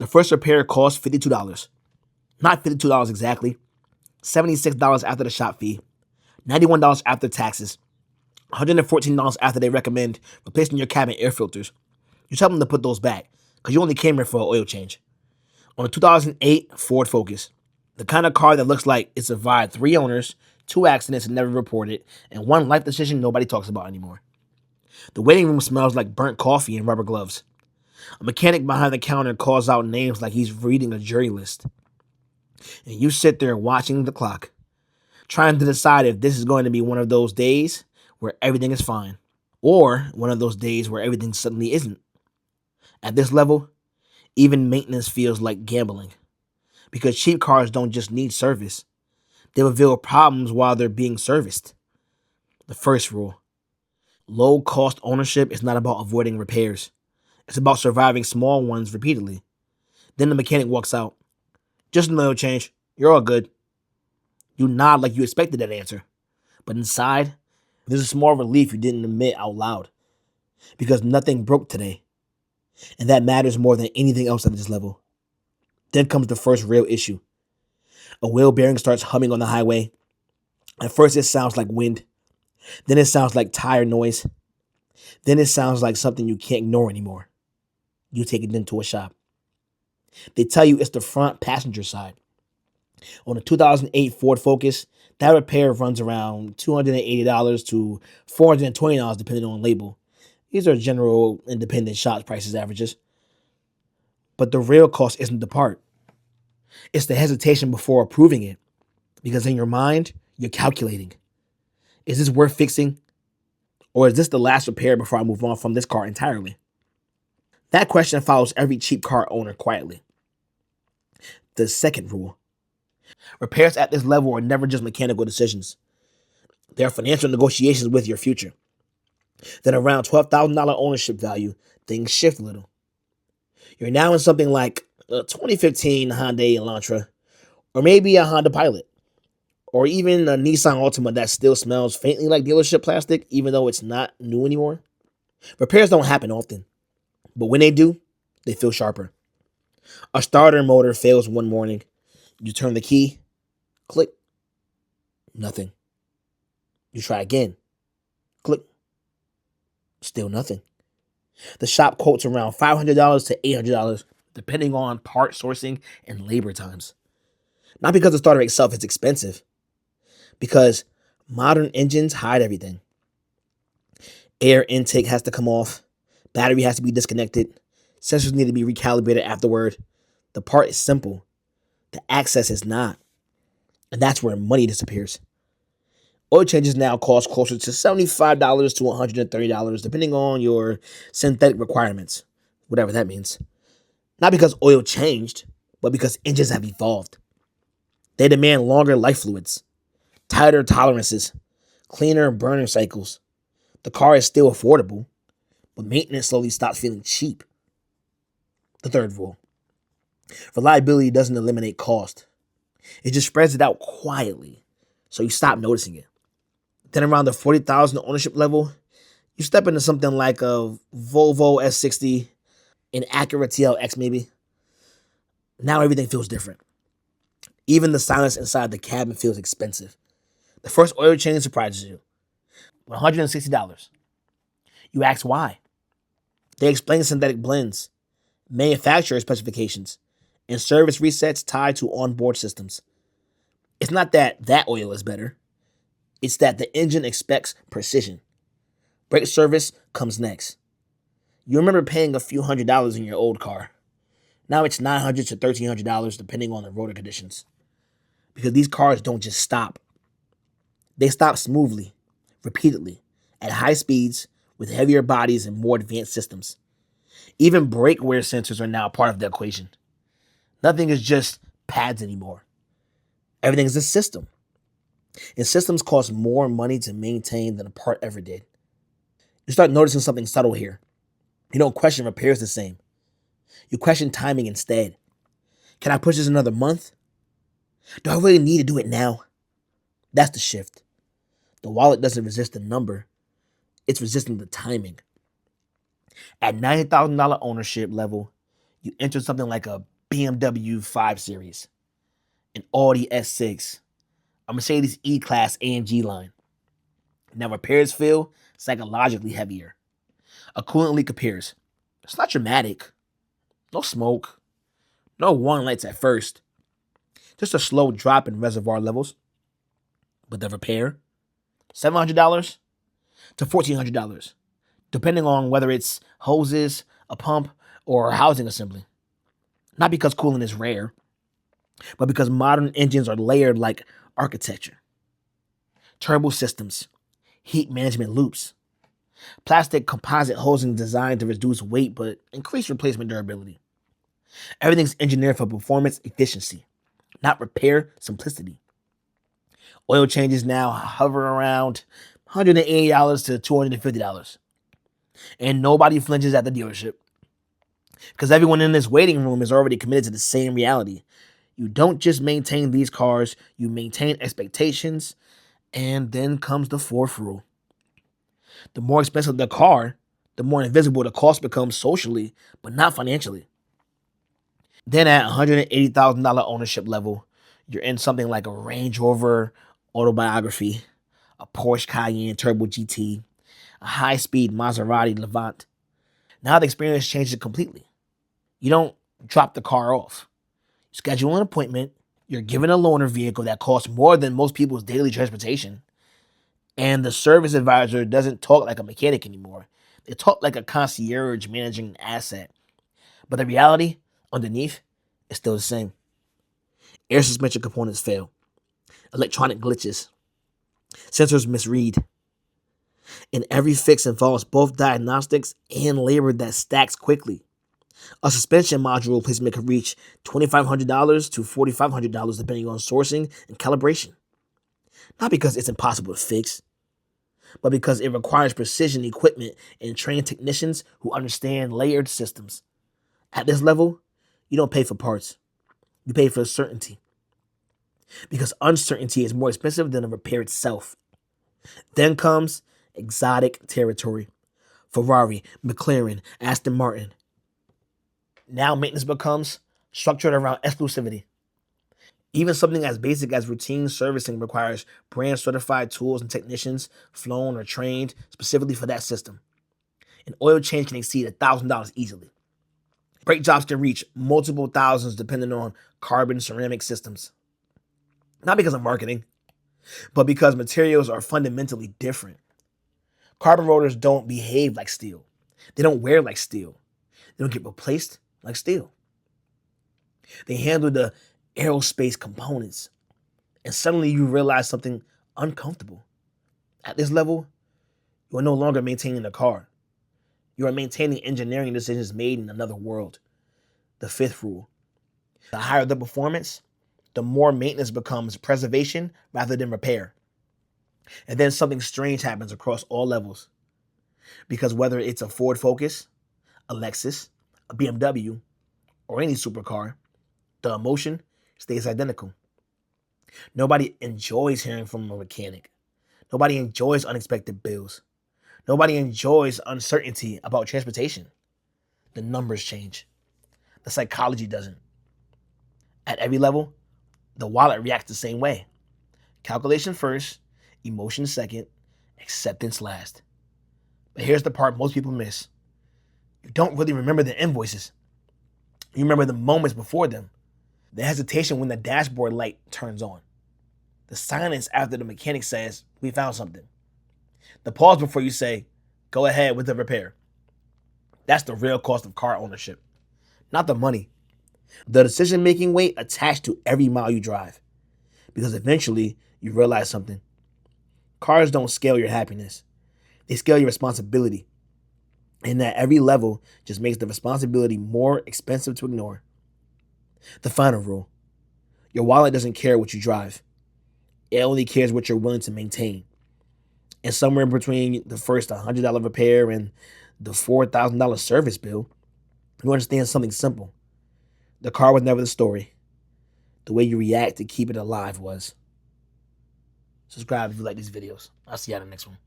The first repair costs $52. Not $52 exactly, $76 after the shop fee, $91 after taxes, $114 after they recommend replacing your cabin air filters. You tell them to put those back because you only came here for an oil change. On a 2008 Ford Focus, the kind of car that looks like it survived 3 owners, 2 accidents and never reported, and 1 life decision nobody talks about anymore. The waiting room smells like burnt coffee and rubber gloves. A mechanic behind the counter calls out names like he's reading a jury list. And you sit there watching the clock, trying to decide if this is going to be one of those days where everything is fine, or one of those days where everything suddenly isn't. At this level, even maintenance feels like gambling, because cheap cars don't just need service, they reveal problems while they're being serviced. The first rule: low cost ownership is not about avoiding repairs, it's about surviving small ones repeatedly. Then the mechanic walks out. Just an oil change. You're all good. You nod like you expected that answer. But inside, there's a small relief you didn't admit out loud. Because nothing broke today. And that matters more than anything else at this level. Then comes the first real issue. A wheel bearing starts humming on the highway. At first it sounds like wind. Then it sounds like tire noise. Then it sounds like something you can't ignore anymore. You take it into a shop. They tell you it's the front passenger side. On a 2008 Ford Focus, that repair runs around $280 to $420 depending on label. These are general independent shop prices averages. But the real cost isn't the part. It's the hesitation before approving it. Because in your mind, you're calculating. Is this worth fixing? Or is this the last repair before I move on from this car entirely? That question follows every cheap car owner quietly. The second rule: repairs at this level are never just mechanical decisions. They are financial negotiations with your future. Then around $12,000 ownership value, things shift a little. You're now in something like a 2015 Hyundai Elantra, or maybe a Honda Pilot, or even a Nissan Altima that still smells faintly like dealership plastic, even though it's not new anymore. Repairs don't happen often, but when they do, they feel sharper. A starter motor fails one morning. You turn the key, click, nothing. You try again, click, still nothing. The shop quotes around $500 to $800, depending on part sourcing and labor times. Not because the starter itself is expensive, because modern engines hide everything. Air intake has to come off, battery has to be disconnected, sensors need to be recalibrated afterward. The part is simple, the access is not. And that's where money disappears. Oil changes now cost closer to $75 to $130, depending on your synthetic requirements, whatever that means. Not because oil changed, but because engines have evolved. They demand longer life fluids, tighter tolerances, cleaner burner cycles. The car is still affordable, but maintenance slowly stops feeling cheap. The third rule: reliability doesn't eliminate cost. It just spreads it out quietly, so you stop noticing it. Then around the $40,000 ownership level, you step into something like a Volvo S60, an Acura TLX maybe. Now everything feels different. Even the silence inside the cabin feels expensive. The first oil change surprises you. $160. You ask why. They explain synthetic blends, manufacturer specifications, and service resets tied to onboard systems. It's not that oil is better. It's that the engine expects precision. Brake service comes next. You remember paying a few $100s in your old car. Now it's $900 to $1,300 depending on the road conditions. Because these cars don't just stop. They stop smoothly, repeatedly, at high speeds, with heavier bodies and more advanced systems. Even brake wear sensors are now part of the equation. Nothing is just pads anymore. Everything is a system. And systems cost more money to maintain than a part ever did. You start noticing something subtle here. You don't question repairs the same. You question timing instead. Can I push this another month? Do I really need to do it now? That's the shift. The wallet doesn't resist the number. It's resisting the timing. At $90,000 ownership level, you enter something like a BMW 5 Series, an Audi S6, a Mercedes E-Class AMG line. Now repairs feel psychologically heavier. A coolant leak appears. It's not dramatic. No smoke. No warning lights at first. Just a slow drop in reservoir levels. But the repair, $700 to $1,400, depending on whether it's hoses, a pump, or a housing assembly. Not because coolant is rare, but because modern engines are layered like architecture. Turbo systems, heat management loops, plastic composite hosing designed to reduce weight but increase replacement durability. Everything's engineered for performance efficiency, not repair simplicity. Oil changes now hover around $180 to $250. And nobody flinches at the dealership because everyone in this waiting room is already committed to the same reality. You don't just maintain these cars, you maintain expectations. And then comes the fourth rule. The more expensive the car, the more invisible the cost becomes socially, but not financially. Then at $180,000 ownership level, you're in something like a Range Rover Autobiography, a Porsche Cayenne Turbo GT, a high-speed Maserati Levant. Now the experience changes completely. You don't drop the car off. You schedule an appointment. You're given a loaner vehicle that costs more than most people's daily transportation. And the service advisor doesn't talk like a mechanic anymore. They talk like a concierge managing an asset. But the reality underneath is still the same. Air suspension components fail. Electronic glitches. Sensors misread. And every fix involves both diagnostics and labor that stacks quickly. A suspension module replacement can reach $2,500 to $4,500 depending on sourcing and calibration. Not because it's impossible to fix, but because it requires precision equipment and trained technicians who understand layered systems. At this level, you don't pay for parts. You pay for certainty. Because uncertainty is more expensive than the repair itself. Then comes exotic territory. Ferrari, McLaren, Aston Martin. Now maintenance becomes structured around exclusivity. Even something as basic as routine servicing requires brand certified tools and technicians flown or trained specifically for that system. An oil change can exceed $1,000 easily. Brake jobs can reach multiple thousands depending on carbon ceramic systems. Not because of marketing, but because materials are fundamentally different. Carbon rotors don't behave like steel. They don't wear like steel. They don't get replaced like steel. They handle the aerospace components. And suddenly you realize something uncomfortable. At this level, you are no longer maintaining the car. You are maintaining engineering decisions made in another world. The fifth rule. The higher the performance, the more maintenance becomes preservation rather than repair. And then something strange happens across all levels. Because whether it's a Ford Focus, a Lexus, a BMW, or any supercar, the emotion stays identical. Nobody enjoys hearing from a mechanic. Nobody enjoys unexpected bills. Nobody enjoys uncertainty about transportation. The numbers change. The psychology doesn't. At every level, the wallet reacts the same way. Calculation first, emotion second, acceptance last. But here's the part most people miss. You don't really remember the invoices. You remember the moments before them. The hesitation when the dashboard light turns on. The silence after the mechanic says, "We found something." The pause before you say, "Go ahead with the repair." That's the real cost of car ownership. Not the money. The decision-making weight attached to every mile you drive. Because eventually, you realize something. Cars don't scale your happiness. They scale your responsibility. And at every level just makes the responsibility more expensive to ignore. The final rule. Your wallet doesn't care what you drive. It only cares what you're willing to maintain. And somewhere between the first $100 repair and the $4,000 service bill, you understand something simple. The car was never the story. The way you react to keep it alive was. Subscribe if you like these videos. I'll see you on the next one.